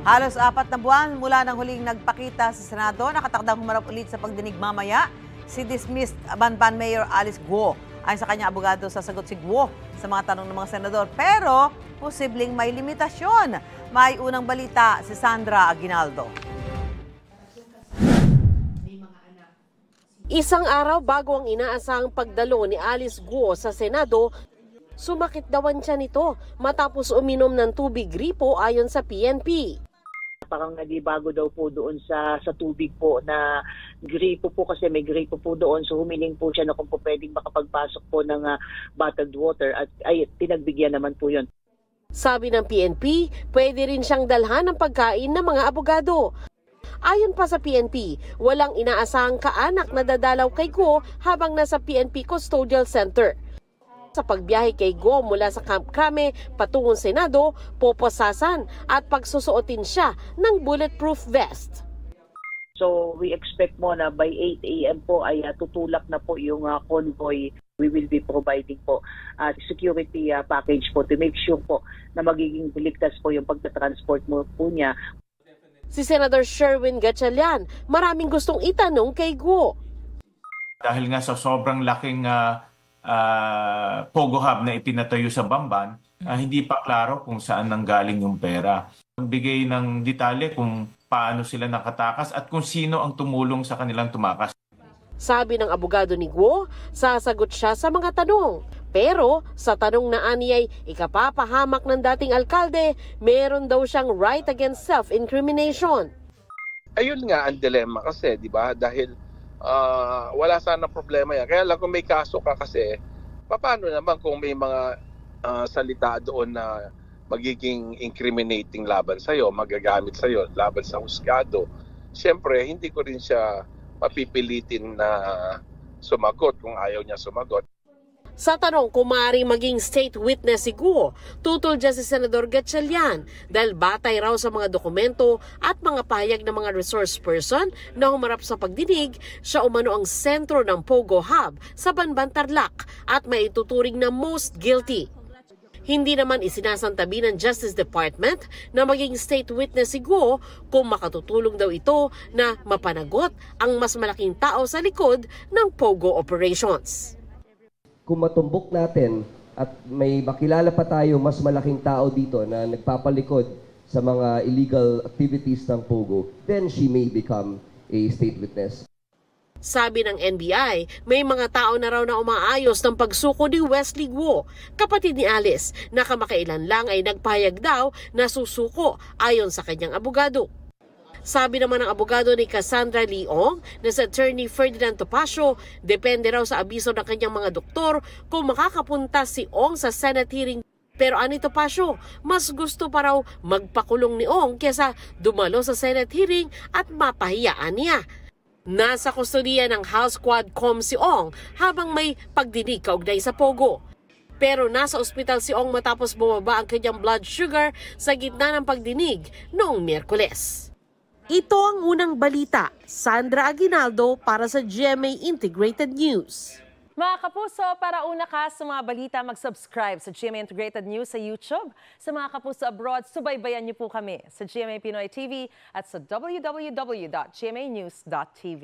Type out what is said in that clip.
Halos 4 na buwan mula nang huling nagpakita sa Senado, nakatakdang humarap ulit sa pagdinig mamaya si dismissed Banban Mayor Alice Guo. Ayon sa kanyang abogado, sasagot si Guo sa mga tanong ng mga senador. Pero posibleng may limitasyon. May unang balita si Sandra Aguinaldo. Isang araw bago ang inaasahang pagdalo ni Alice Guo sa Senado, sumakit dawan siya nito matapos uminom ng tubig gripo ayon sa PNP. Parang nagibago daw po doon sa tubig po na gripo po kasi may gripo po doon. So humiling po siya na kung po pwedeng makapagpasok po ng bottled water at ay pinagbigyan naman po yun. Sabi ng PNP, pwede rin siyang dalhan ng pagkain ng mga abogado. Ayon pa sa PNP, walang inaasahang kaanak na dadalaw kay Guo habang nasa PNP Custodial Center. Sa pagbiyahe kay Guo mula sa Camp Crame patungong Senado, poposasan at pagsusuotin siya ng bulletproof vest. So we expect mo na by 8 a.m. po ay tutulak na po yung convoy. We will be providing po security package po to make sure po na magiging ligtas po yung pagta-transport mo po niya. Si Senator Sherwin Gatchalian, maraming gustong itanong kay Guo. Dahil nga sa sobrang laking Pogo Hub na ipinatayo sa Bamban, hindi pa klaro kung saan nanggaling yung pera. Bigay ng detalye kung paano sila nakatakas at kung sino ang tumulong sa kanilang tumakas. Sabi ng abogado ni Guo, sasagot siya sa mga tanong. Pero sa tanong na aniyay ikapapahamak ng dating alkalde, meron daw siyang right against self-incrimination. Ayun nga ang dilemma kasi, di ba? Dahil wala sana problema yan. Kaya lang kung may kaso ka kasi, paano naman kung may mga salita doon na magiging incriminating laban sa'yo, magagamit sa'yo, laban sa husgado. Siyempre, hindi ko rin siya mapipilitin na sumagot kung ayaw niya sumagot. Sa tanong kung maaaring maging state witness si Guo, tutol dyan si Senador Gatchalian dahil batay raw sa mga dokumento at mga pahayag ng mga resource person na humarap sa pagdinig, siya umano ang sentro ng Pogo Hub sa Banban, Tarlac at maituturing na most guilty. Hindi naman isinasantabi ng Justice Department na maging state witness si Guo kung makatutulong daw ito na mapanagot ang mas malaking tao sa likod ng Pogo operations. Kung matumbok natin at may makilala pa tayo mas malaking tao dito na nagpapalikod sa mga illegal activities ng Pogo, then she may become a state witness. Sabi ng NBI, may mga tao na raw na umaayos ng pagsuko ni Wesley Guo, kapatid ni Alice, na kamakailan lang ay nagpahayag daw na susuko ayon sa kanyang abogado. Sabi naman ng abogado ni Cassandra Leong na sa attorney Ferdinand Topacio, depende raw sa abiso ng kanyang mga doktor kung makakapunta si Ong sa Senate hearing. Pero ani Topacio, mas gusto pa raw magpakulong ni Ong kesa dumalo sa Senate hearing at mapahiyaan niya. Nasa kustodiya ng House Quadcom si Ong habang may pagdinig kaugnay sa Pogo. Pero nasa ospital si Ong matapos bumaba ang kanyang blood sugar sa gitna ng pagdinig noong Miyerkules. Ito ang unang balita. Sandra Aguinaldo para sa GMA Integrated News. Mga kapuso, para una ka sa mga balita, mag-subscribe sa GMA Integrated News sa YouTube. Sa mga kapuso abroad, subaybayan niyo po kami sa GMA Pinoy TV at sa www.gmanews.tv.